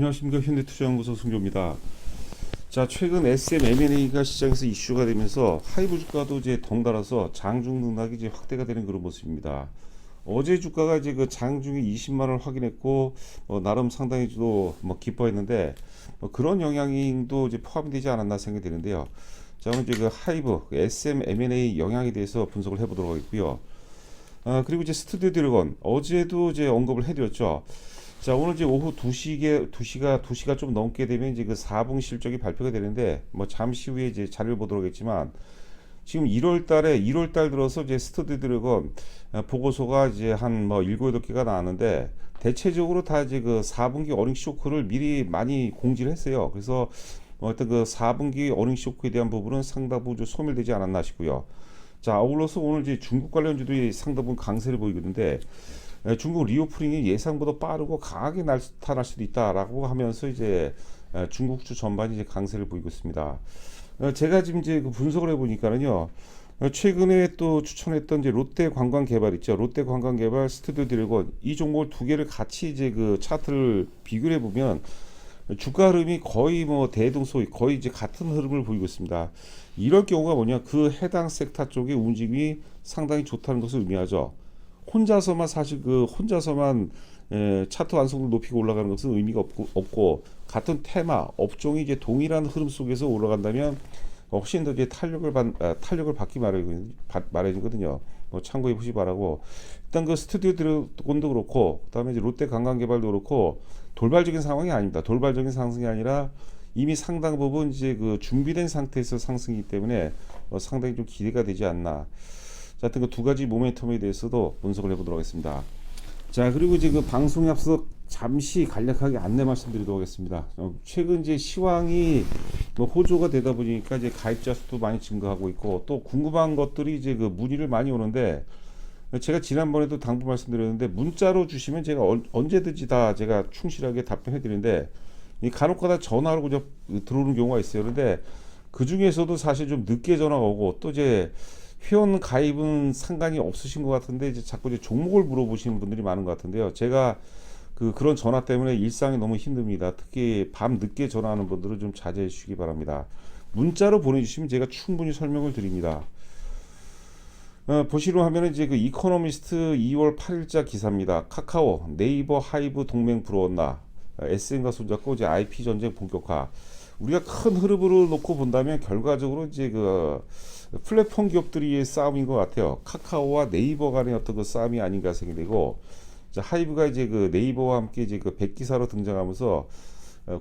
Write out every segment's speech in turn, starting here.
안녕하십니까. 현대투자연구소 송조입니다. 자, 최근 SM M&A가 시장에서 이슈가 되면서 하이브 주가도 이제 덩달아서 장중 등락이 이제 확대가 되는 그런 모습입니다. 어제 주가가 이제 그 장중에 20만 원을 확인했고 나름 상당히 또 기뻐했는데 그런 영향도 이제 포함되지 않았나 생각이 되는데요. 자, 오늘 이제 그 하이브 SM M&A 영향에 대해서 분석을 해보도록 하겠고요. 그리고 이제 스튜디오 드래곤 어제도 이제 언급을 해드렸죠. 자, 오늘 이제 오후 2시가 좀 넘게 되면 이제 그 4분 실적이 발표가 되는데 잠시 후에 이제 자료를 보도록 하겠지만 지금 1월 달 들어서 이제 스터디 드래곤 보고서가 이제 한 7, 8개가 나왔는데 대체적으로 다 이제 그 4분기 어닝 쇼크를 미리 많이 공지를 했어요. 그래서 어떤 그 4분기 어닝 쇼크에 대한 부분은 상당 부분 소멸되지 않았나 싶고요. 자, 아울러서 오늘 이제 중국 관련주들이 상당 부분 강세를 보이는데 중국 리오프닝이 예상보다 빠르고 강하게 나타날 수도 있다라고 하면서 이제 중국주 전반이 이제 강세를 보이고 있습니다. 제가 지금 이제 그 분석을 해보니까는요. 최근에 또 추천했던 이제 롯데 관광개발 있죠. 롯데 관광개발, 스튜디오 드래곤 이 종목을 두 개를 같이 이제 그 차트를 비교해 보면 주가 흐름이 거의 대등소이 거의 이제 같은 흐름을 보이고 있습니다. 이럴 경우가 뭐냐, 그 해당 섹터 쪽의 움직임이 상당히 좋다는 것을 의미하죠. 혼자서만 차트 완성도를 높이고 올라가는 것은 의미가 없고 같은 테마 업종이 이제 동일한 흐름 속에서 올라간다면 훨씬 더 이제 탄력을 받기 마련이거든요. 참고해 보시 바라고. 일단 그 스튜디오 드래곤도 그렇고 그다음에 이제 롯데 관광개발도 그렇고 돌발적인 상황이 아닙니다. 돌발적인 상승이 아니라 이미 상당 부분 이제 그 준비된 상태에서 상승이기 때문에 상당히 좀 기대가 되지 않나. 자, 하여튼 그 두 가지 모멘텀에 대해서도 분석을 해보도록 하겠습니다. 자, 그리고 이제 그 방송에 앞서 잠시 간략하게 안내 말씀드리도록 하겠습니다. 최근 이제 시황이 호조가 되다 보니까 이제 가입자 수도 많이 증가하고 있고 또 궁금한 것들이 이제 그 문의를 많이 오는데 제가 지난번에도 당부 말씀드렸는데 문자로 주시면 제가 언제든지 다 제가 충실하게 답변해 드리는데 간혹가다 전화로 그냥 들어오는 경우가 있어요. 그런데 그 중에서도 사실 좀 늦게 전화가 오고 또 이제 회원 가입은 상관이 없으신 것 같은데 이제 자꾸 이제 종목을 물어보시는 분들이 많은 것 같은데요. 제가 그런 전화 때문에 일상이 너무 힘듭니다. 특히 밤 늦게 전화하는 분들은 좀 자제해 주시기 바랍니다. 문자로 보내주시면 제가 충분히 설명을 드립니다. 보시로 하면 이제 그 이코노미스트 2월 8일자 기사입니다. 카카오, 네이버, 하이브 동맹 불어온나, SN과 손잡고 이제 IP 전쟁 본격화. 우리가 큰 흐름으로 놓고 본다면 결과적으로 이제 그 플랫폼 기업들의 싸움인 것 같아요. 카카오와 네이버 간의 어떤 그 싸움이 아닌가 생각이 되고, 하이브가 이제 그 네이버와 함께 이제 그 백기사로 등장하면서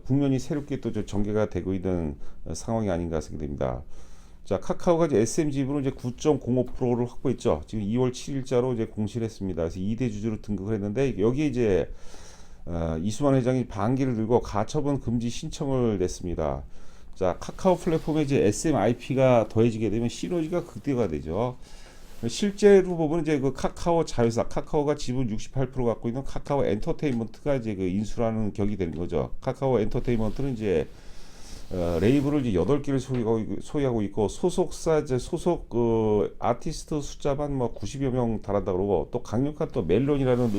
국면이 새롭게 또 전개가 되고 있는 상황이 아닌가 생각이 됩니다. 자, 카카오가 이제 SMG분으로 이제 9.05%를 확보했죠. 지금 2월 7일자로 이제 공시를 했습니다. 그래서 2대 주주로 등극을 했는데 여기에 이제 이수만 회장이 반기를 들고 가처분 금지 신청을 냈습니다. 자, 카카오 플랫폼에 이제 SMIP가 더해지게 되면 시너지가 극대화가 되죠. 실제로 보면 이제 그 카카오 자회사, 카카오가 지분 68% 갖고 있는 카카오 엔터테인먼트가 이제 그 인수라는 격이 되는 거죠. 카카오 엔터테인먼트는 이제 레이블을 이제 8개를 소유하고 있고 소속 아티스트 숫자만 90여 명 달한다 그러고 또 강력한 또 멜론이라는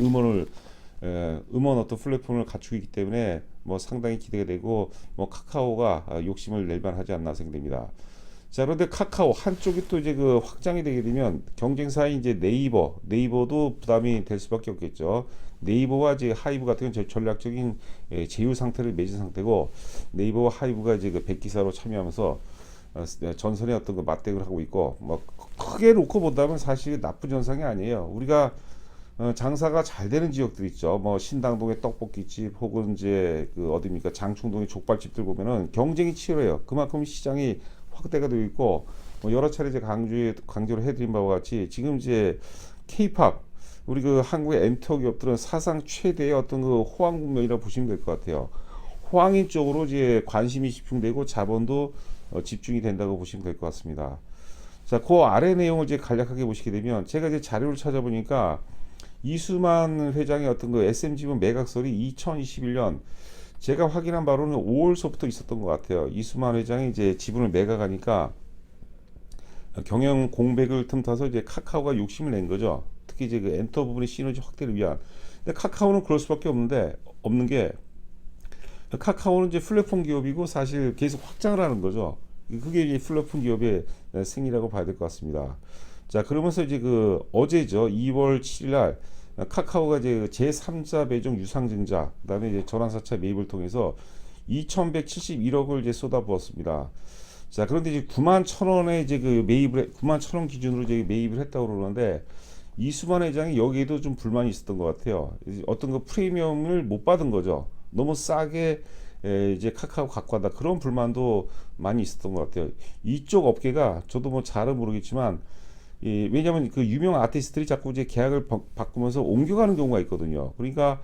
음원 어떤 플랫폼을 갖추고 있기 때문에 상당히 기대가 되고 카카오가 욕심을 낼 만하지 않나 생각됩니다. 자, 그런데 카카오 한쪽이 또 이제 그 확장이 되게 되면 경쟁사인 이제 네이버도 부담이 될 수밖에 없겠죠. 네이버와 이제 하이브 같은 경우는 전략적인 제휴 상태를 맺은 상태고 네이버와 하이브가 이제 그 백기사로 참여하면서 전선의 어떤 그 맞대응을 하고 있고 크게 놓고 본다면 사실 나쁜 현상이 아니에요. 우리가 장사가 잘 되는 지역들 있죠. 신당동의 떡볶이집 혹은 이제 그 어디입니까 장충동의 족발집들 보면은 경쟁이 치열해요. 그만큼 시장이 확대가 되고 있고 여러 차례 이제 강조를 해드린 바와 같이 지금 이제 K-팝 우리 그 한국의 엔터 기업들은 사상 최대의 어떤 그 호황 국면이라고 보시면 될 것 같아요. 호황인 쪽으로 이제 관심이 집중되고 자본도 집중이 된다고 보시면 될 것 같습니다. 자, 그 아래 내용을 이제 간략하게 보시게 되면 제가 이제 자료를 찾아보니까 이수만 회장의 어떤 그 SMG분 매각설이 2021년 제가 확인한 바로는 5월서부터 있었던 것 같아요. 이수만 회장이 이제 지분을 매각하니까 경영 공백을 틈타서 이제 카카오가 욕심을 낸 거죠. 특히 이제 그 엔터 부분의 시너지 확대를 위한. 근데 카카오는 그럴 수밖에 없는 게 카카오는 이제 플랫폼 기업이고 사실 계속 확장을 하는 거죠. 그게 이제 플랫폼 기업의 생이라고 봐야 될 것 같습니다. 자, 그러면서 이제 그 어제죠. 2월 7일 날 카카오가 이제 제3자 배정 유상증자, 그다음에 이제 전환사채 매입을 통해서 2,171억을 이제 쏟아부었습니다. 자, 그런데 이제 9만 1,000원에 이제 그 매입을 9만 1,000원 기준으로 이제 매입을 했다고 그러는데 이수만 회장이 여기에도 좀 불만이 있었던 것 같아요. 어떤 그 프리미엄을 못 받은 거죠. 너무 싸게 이제 카카오 갖고 간다 그런 불만도 많이 있었던 것 같아요. 이쪽 업계가 저도 뭐 잘은 모르겠지만 왜냐하면 그 유명 아티스트들이 자꾸 이제 계약을 바꾸면서 옮겨가는 경우가 있거든요. 그러니까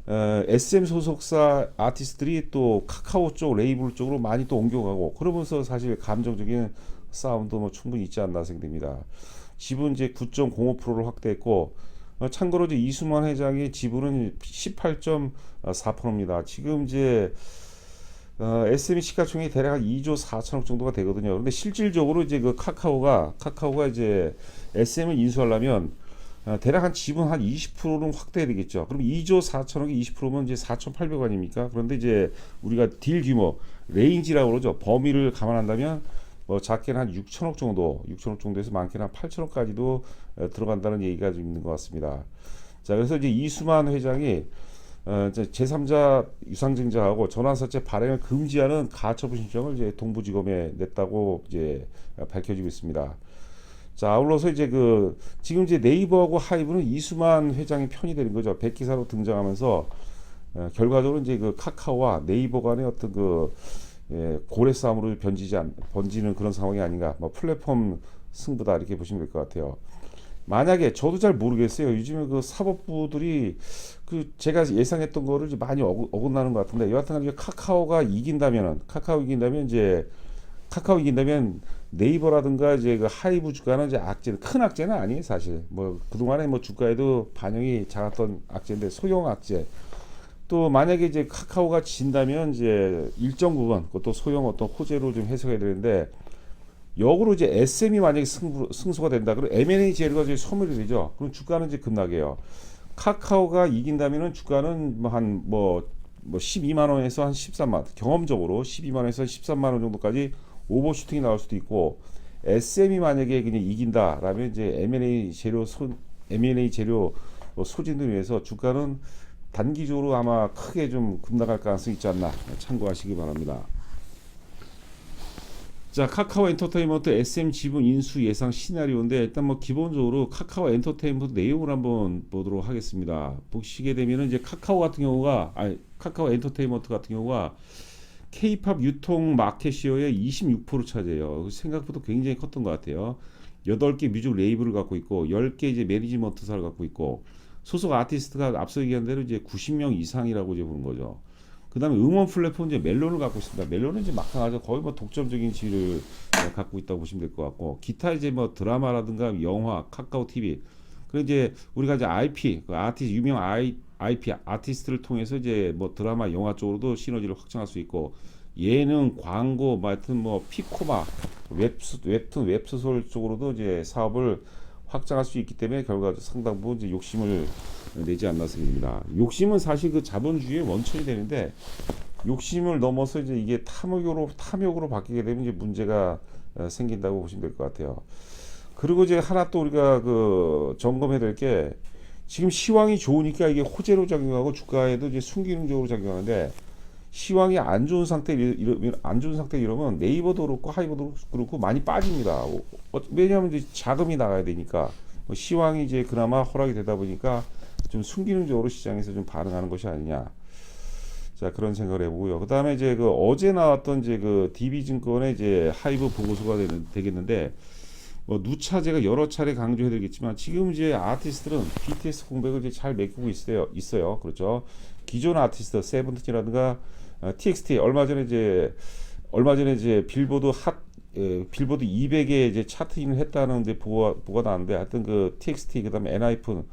SM 소속사 아티스트들이 또 카카오 쪽 레이블 쪽으로 많이 또 옮겨가고 그러면서 사실 감정적인 싸움도 뭐 충분히 있지 않나 생각됩니다. 지분 이제 9.05%를 확대했고 참고로 이제 이수만 회장의 지분은 18.4%입니다. 지금 이제 SME 시가총액이 대략 한 2조 4천억 정도가 되거든요. 그런데 실질적으로 이제 그 카카오가 이제 SM을 인수하려면 대략 한 지분 한 20%는 확대해야 되겠죠. 그럼 2조 4천억이 20%면 이제 4,800억 아닙니까? 그런데 이제 우리가 딜 규모 레인지라고 그러죠. 범위를 감안한다면 뭐 작게는 한 6천억 정도에서 많게는 한 8천억까지도 들어간다는 얘기가 좀 있는 것 같습니다. 자, 그래서 이제 이수만 회장이 제3자 유상증자하고 전환사채 발행을 금지하는 가처분 신청을 이제 동부지검에 냈다고 이제 밝혀지고 있습니다. 자, 아울러서 이제 그 지금 이제 네이버하고 하이브는 이수만 회장이 편이 되는 거죠. 백기사로 등장하면서 결과적으로 이제 그 카카오와 네이버 간의 어떤 그 고래 싸움으로 번지는 그런 상황이 아닌가. 뭐 플랫폼 승부다 이렇게 보시면 될 것 같아요. 만약에 저도 잘 모르겠어요. 요즘에 그 사법부들이 그 제가 예상했던 거를 이제 많이 어긋나는 것 같은데 여하튼 카카오 이긴다면 네이버라든가 이제 그 하이브 주가는 이제 큰 악재는 아니에요 사실. 뭐 그동안에 뭐 주가에도 반영이 작았던 악재인데 소형 악재. 또 만약에 이제 카카오가 진다면 이제 일정 부분 그것도 소형 어떤 호재로 좀 해석해야 되는데 역으로 이제 SM이 만약에 승소가 된다. 그럼 M&A 재료가 이제 소멸이 되죠. 그럼 주가는 이제 급락해요. 카카오가 이긴다면은 주가는 뭐 12만 원에서 한 13만 원, 경험적으로 12만 원에서 13만 원 정도까지 오버슈팅이 나올 수도 있고 SM이 만약에 그냥 이긴다라면 이제 M&A 재료 소진을 위해서 주가는 단기적으로 아마 크게 좀 급락할 가능성이 있지 않나 참고하시기 바랍니다. 자, 카카오 엔터테인먼트 SM 지분 인수 예상 시나리오인데 일단 뭐 기본적으로 카카오 엔터테인먼트 내용을 한번 보도록 하겠습니다. 보시게 되면은 이제 카카오 엔터테인먼트 같은 경우가 K-팝 유통 마켓 시어의 26% 차지해요. 생각보다 굉장히 컸던 것 같아요. 8개 뮤직 레이블을 갖고 있고 10개 이제 매니지먼트사를 갖고 있고 소속 아티스트가 앞서 얘기한 대로 이제 90명 이상이라고 이제 보는 거죠. 그다음에 음원 플랫폼 이제 멜론을 갖고 있습니다. 멜론은 이제 막강하죠. 거의 뭐 독점적인 지위를 갖고 있다고 보시면 될 것 같고 기타 이제 뭐 드라마라든가 영화, 카카오 TV 그리고 이제 우리가 이제 IP 유명 IP 아티스트를 통해서 이제 뭐 드라마, 영화 쪽으로도 시너지를 확장할 수 있고 예능, 광고, 뭐 하여튼 뭐 피코마, 웹툰, 웹소설 쪽으로도 이제 사업을 확장할 수 있기 때문에 결과적으로 상당 부분 이제 욕심을 내지 않나 생각합니다. 욕심은 사실 그 자본주의의 원천이 되는데 욕심을 넘어서 이제 이게 탐욕으로 바뀌게 되면 이제 문제가 생긴다고 보시면 될 것 같아요. 그리고 이제 하나 또 우리가 그 점검해야 될 게 지금 시황이 좋으니까 이게 호재로 작용하고 주가에도 이제 순기능적으로 작용하는데 시황이 안 좋은 상태 이러면 네이버도 그렇고 하이버도 그렇고 많이 빠집니다. 왜냐하면 이제 자금이 나가야 되니까 시황이 이제 그나마 허락이 되다 보니까 좀 순기능적으로 시장에서 좀 반응하는 것이 아니냐. 자, 그런 생각을 해보고요. 그 다음에 이제 그 어제 나왔던 이제 그 DB증권의 이제 하이브 보고서가 되겠는데 뭐 누차 제가 여러 차례 강조해드리겠지만 지금 이제 아티스트들은 BTS 공백을 이제 잘 메꾸고 있어요. 그렇죠. 기존 아티스트 세븐틴이라든가 TXT 얼마 전에 이제 빌보드 200에 이제 차트인을 했다는 데 보고가 나왔는데 하여튼 그 TXT 그다음에 엔하이픈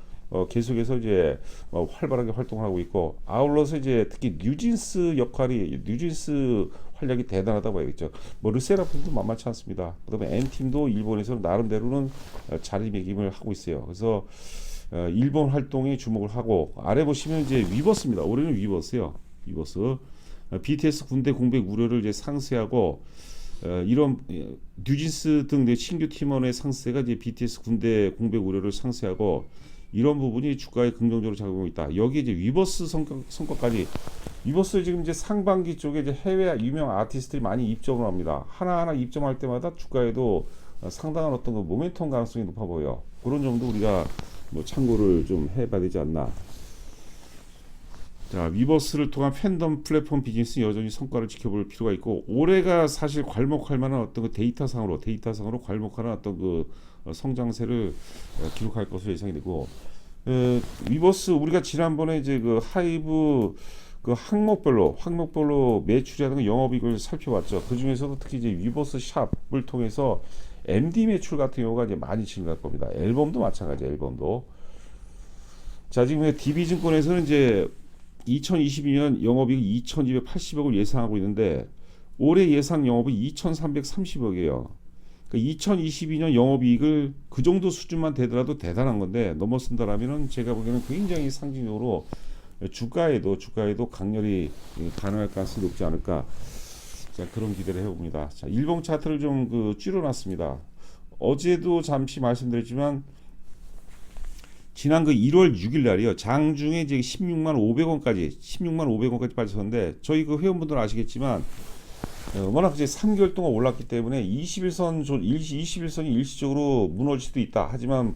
계속해서 이제 활발하게 활동하고 있고 아울러서 이제 특히 뉴진스 활약이 대단하다고 봐야겠죠. 뭐 르세라핌도 만만치 않습니다. 그다음에 N팀도 일본에서는 나름대로는 자리매김을 하고 있어요. 그래서 일본 활동에 주목을 하고 아래 보시면 이제 위버스입니다. 올해는 위버스요. 위버스 BTS 군대 공백 우려를 이제 상쇄하고 이런 뉴진스 등 신규 팀원의 상세가 이제 BTS 군대 공백 우려를 상쇄하고 이런 부분이 주가에 긍정적으로 작용하고 있다. 여기 이제 위버스 성과까지 위버스 지금 이제 상반기 쪽에 이제 해외 유명 아티스트들이 많이 입점을 합니다. 하나하나 입점할 때마다 주가에도 상당한 어떤 그 모멘텀 가능성이 높아 보여. 그런 점도 우리가 뭐 참고를 좀 해봐야 되지 않나. 자, 위버스를 통한 팬덤 플랫폼 비즈니스 여전히 성과를 지켜볼 필요가 있고 올해가 사실 괄목할 만한 어떤 그 데이터상으로 괄목하는 어떤 그 성장세를 기록할 것으로 예상이 되고 위버스 우리가 지난번에 이제 그 하이브 그 항목별로 매출이라든가 영업이익을 살펴봤죠. 그 중에서도 특히 이제 위버스 샵을 통해서 MD 매출 같은 경우가 이제 많이 증가할 겁니다. 앨범도 마찬가지, 앨범도. 자, 지금 DB증권에서는 이제 2022년 영업이익 2,280억을 예상하고 있는데 올해 예상 영업이 2,330억이에요. 그러니까 2022년 영업이익을 그 정도 수준만 되더라도 대단한 건데 넘어선다라면은 제가 보기에는 굉장히 상징적으로 주가에도 강렬히 반응할 가능성이 높지 않을까. 자, 그런 기대를 해봅니다. 자, 일봉 차트를 좀 줄여놨습니다. 어제도 잠시 말씀드렸지만 지난 그 1월 6일 날이요. 장중에 이제 16만 500원까지 빠졌었는데 저희 그 회원분들 아시겠지만 워낙 이제 3개월 동안 올랐기 때문에 21선이 일시적으로 무너질 수도 있다. 하지만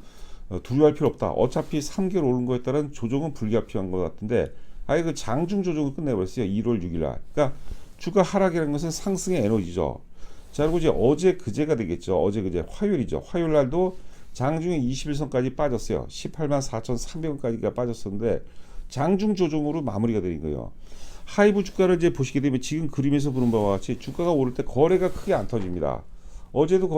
두려워할 필요 없다. 어차피 3개월 오른 거에 따른 조정은 불가피한 것 같은데 아예 그 장중 조정을 끝내버렸어요. 1월 6일 날. 그러니까 주가 하락이라는 것은 상승의 에너지죠. 자, 그리고 이제 어제 그제가 되겠죠. 어제 그제 화요일이죠. 화요일 날도 장중에 21선까지 빠졌어요. 18만 4,300원까지가 빠졌었는데 장중 조정으로 마무리가 되는 거예요. 하이브 주가를 이제 보시게 되면 지금 그림에서 보는 바와 같이 주가가 오를 때 거래가 크게 안 터집니다. 어제도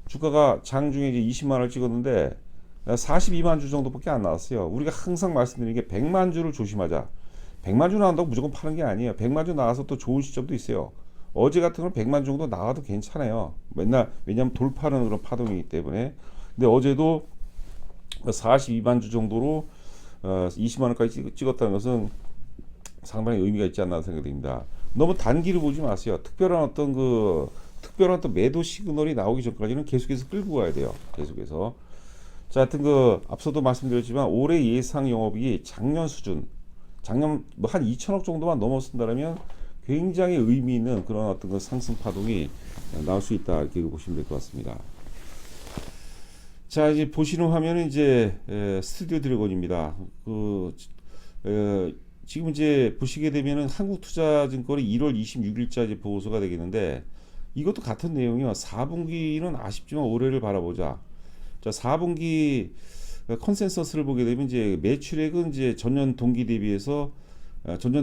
주가가 장중에 이제 20만 원을 찍었는데 42만 주 정도밖에 안 나왔어요. 우리가 항상 말씀드리는 게 100만 주를 조심하자. 100만 주 나온다고 무조건 파는 게 아니에요. 100만 주 나와서 또 좋은 시점도 있어요. 어제 같은 건 100만 주 정도 나와도 괜찮아요. 왜냐하면 돌파하는 그런 파동이기 때문에. 근데 어제도 42만 주 정도로 20만 원까지 찍었다는 것은 상당히 의미가 있지 않나 생각됩니다. 너무 단기를 보지 마세요. 특별한 또 매도 시그널이 나오기 전까지는 계속해서 끌고 가야 돼요. 계속해서. 자, 하여튼 앞서도 말씀드렸지만 올해 예상 영업이익이 작년 뭐 한 2천억 정도만 넘어선다면 굉장히 의미 있는 그런 어떤 그 상승 파동이 나올 수 있다 이렇게 보시면 될 것 같습니다. 자, 이제 보시는 화면은 이제 스튜디오 드래곤입니다. 지금 이제 보시게 되면은 한국투자증권이 1월 26일자 이제 보고서가 되겠는데 이것도 같은 내용이요. 4분기는 아쉽지만 올해를 바라보자. 자, 4분기 컨센서스를 보게 되면 이제 매출액은 이제 전년 동기 대비해서 이제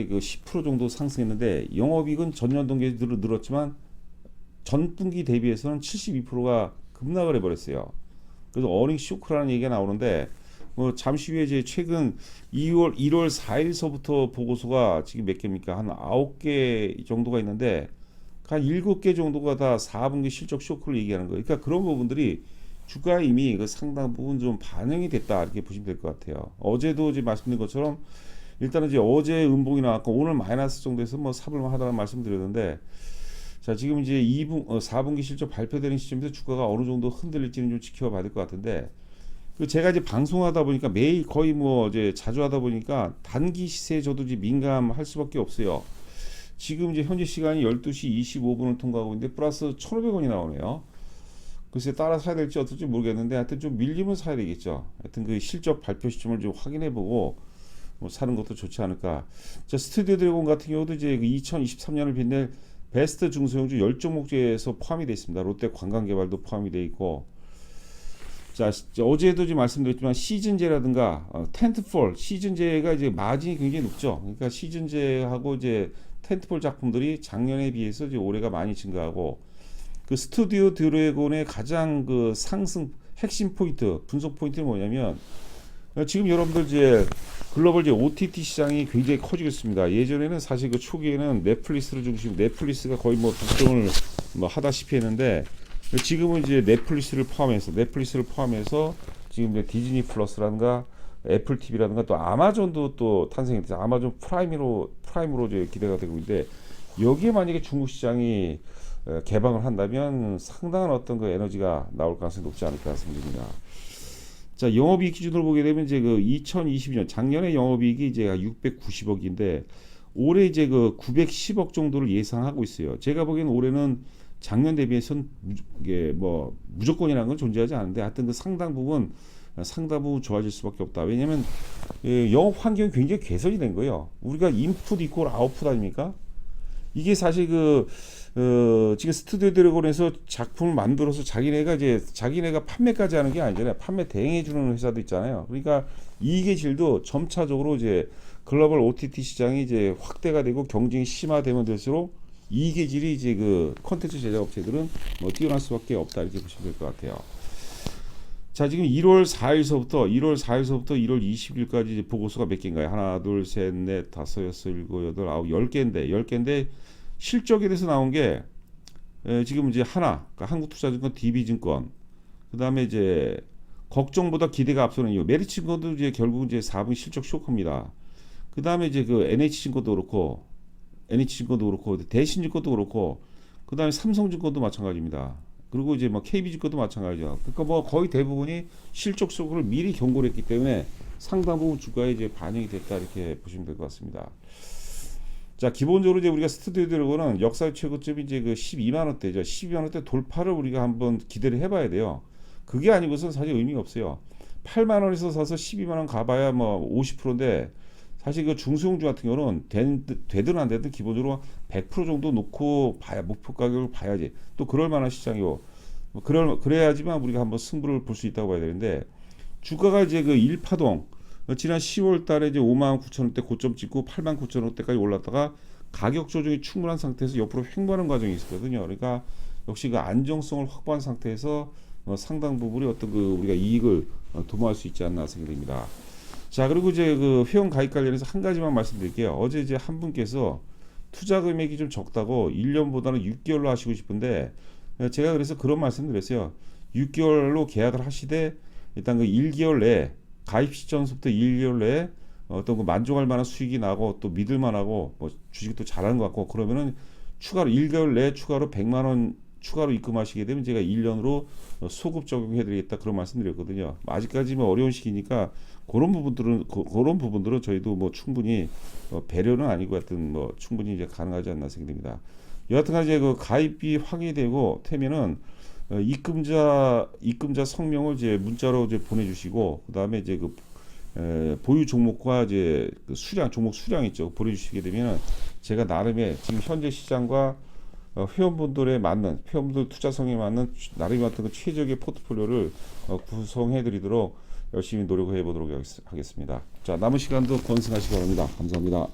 그 10% 정도 상승했는데 영업이익은 전년 동기에 늘었지만 전분기 대비해서는 72%가 급락을 해버렸어요. 그래서 어닝 쇼크라는 얘기가 나오는데 뭐 잠시 후에 이제 최근 1월 4일서부터 보고서가 지금 몇 개입니까? 한 9개 정도가 있는데 한 7개 정도가 다 4분기 실적 쇼크를 얘기하는 거예요. 그러니까 그런 부분들이 주가에 이미 그 상당 부분 좀 반영이 됐다 이렇게 보시면 될 것 같아요. 어제도 이제 말씀드린 것처럼 일단은 이제 어제 음봉이 나왔고 오늘 마이너스 정도에서 뭐 사볼만 하다는 말씀드렸는데 자, 지금 이제 4분기 실적 발표되는 시점에서 주가가 어느 정도 흔들릴지는 좀 지켜봐야 될 것 같은데 제가 이제 방송하다 보니까 매일 거의 뭐 이제 자주 하다 보니까 단기 시세에 저도 이제 민감할 수밖에 없어요. 지금 이제 현재 시간이 12시 25분을 통과하고 있는데 플러스 1,500원이 나오네요. 글쎄 따라 사야 될지 어떨지 모르겠는데 하여튼 좀 밀리면 사야 되겠죠. 하여튼 그 실적 발표 시점을 좀 확인해보고 뭐 사는 것도 좋지 않을까. 자, 스튜디오 드래곤 같은 경우도 이제 2023년을 빛낼 베스트 중소형주 10종목지에서 포함이 되어 있습니다. 롯데 관광개발도 포함이 되어 있고 자, 어제도 좀 말씀드렸지만 시즌제라든가 텐트폴 시즌제가 이제 마진이 굉장히 높죠. 그러니까 시즌제하고 이제 텐트폴 작품들이 작년에 비해서 이제 올해가 많이 증가하고 그 스튜디오 드래곤의 가장 그 상승 핵심 포인트 분석 포인트는 뭐냐면 지금 여러분들 이제 글로벌 이제 OTT 시장이 굉장히 커지고 있습니다. 예전에는 사실 그 초기에는 넷플릭스가 거의 뭐 독점을 뭐 하다시피 했는데 지금은 이제 넷플릭스를 포함해서 지금 이제 디즈니 플러스라든가 애플 TV라든가 또 아마존도 또 탄생했죠. 아마존 프라임으로 이제 기대가 되고 있는데 여기에 만약에 중국 시장이 개방을 한다면 상당한 어떤 그 에너지가 나올 가능성이 높지 않을까 생각됩니다. 자, 영업이익 기준으로 보게 되면 이제 그 2022년 작년에 영업이익이 이제 690억인데 올해 이제 그 910억 정도를 예상하고 있어요. 제가 보기에는 올해는 작년 대비해서는 이게 뭐 무조건이라는 건 존재하지 않는데 하여튼 그 상당 부분 좋아질 수밖에 없다. 왜냐하면 영업 환경이 굉장히 개선이 된 거예요. 우리가 인풋 이퀄 아웃풋 아닙니까? 이게 사실 지금 스튜디오 드래곤에서 작품을 만들어서 자기네가 판매까지 하는 게 아니잖아요. 판매 대행해 주는 회사도 있잖아요. 그러니까 이익의 질도 점차적으로 이제 글로벌 OTT 시장이 이제 확대가 되고 경쟁이 심화되면 될수록 이익의 질이 이제 그 콘텐츠 제작 업체들은 뭐 뛰어날 수밖에 없다 이렇게 보시면 될 것 같아요. 자, 지금 1월 4일서부터 1월 20일까지 이제 보고서가 몇 개인가요? 하나, 둘, 셋, 넷, 다섯, 여섯, 일곱, 여덟, 아홉, 10개인데 실적에 대해서 나온 게 지금 이제 하나, 그러니까 한국투자증권 DB증권, 그 다음에 이제 걱정보다 기대가 앞서는 이유, 메리츠증권도 이제 결국 이제 4분 실적 쇼크입니다. 그 다음에 이제 그 NH증권도 그렇고, 대신증권도 그렇고, 그 다음에 삼성증권도 마찬가지입니다. 그리고 이제 뭐 KB증권도 마찬가지죠. 그러니까 뭐 거의 대부분이 실적 쇼크를 미리 경고를 했기 때문에 상당 부분 주가에 이제 반영이 됐다 이렇게 보시면 될 것 같습니다. 자, 기본적으로 이제 우리가 스튜디오 드래곤은 역사 최고점이 이제 그 12만 원대죠. 12만 원대 돌파를 우리가 한번 기대를 해봐야 돼요. 그게 아니고서는 사실 의미가 없어요. 8만 원에서 사서 12만 원 가봐야 뭐 50%인데 사실 그 중소형주 같은 경우는 되든 안 되든 기본적으로 100% 정도 놓고 봐야 목표 가격을 봐야지 또 그럴 만한 시장이고 그래야지만 우리가 한번 승부를 볼 수 있다고 봐야 되는데 주가가 이제 그 1파동 지난 10월 달에 이제 5만 9천 원대 고점 찍고 8만 9천 원대까지 올랐다가 가격 조정이 충분한 상태에서 옆으로 횡보하는 과정이 있었거든요. 그러니까 역시 그 안정성을 확보한 상태에서 상당 부분이 어떤 그 우리가 이익을 도모할 수 있지 않나 생각됩니다. 자, 그리고 이제 그 회원 가입 관련해서 한 가지만 말씀드릴게요. 어제 이제 한 분께서 투자 금액이 좀 적다고 1년보다는 6개월로 하시고 싶은데 제가 그래서 그런 말씀드렸어요. 6개월로 계약을 하시되 일단 그 1개월 내에 가입 시점부터 1개월 내에 어떤 그 만족할 만한 수익이 나고 또 믿을 만하고 뭐 주식도 잘하는 것 같고 그러면은 추가로 1개월 내에 추가로 100만 원 추가로 입금하시게 되면 제가 1년으로 소급 적용해 드리겠다 그런 말씀드렸거든요. 아직까지 뭐 어려운 시기니까 그런 부분들은 저희도 뭐 충분히 배려는 아니고 하여튼 뭐 충분히 이제 가능하지 않나 생각됩니다. 여하튼간 이제 그 가입이 확인되고 되면은 입금자 성명을 이제 문자로 이제 보내주시고 그 다음에 이제 그 보유 종목과 이제 그 종목 수량 있죠 보내주시게 되면 제가 나름의 지금 현재 시장과 회원분들 투자 성에 맞는 나름의 어떤 그 최적의 포트폴리오를 구성해드리도록 열심히 노력해 보도록 하겠습니다. 자, 남은 시간도 건승하시기 바랍니다. 감사합니다.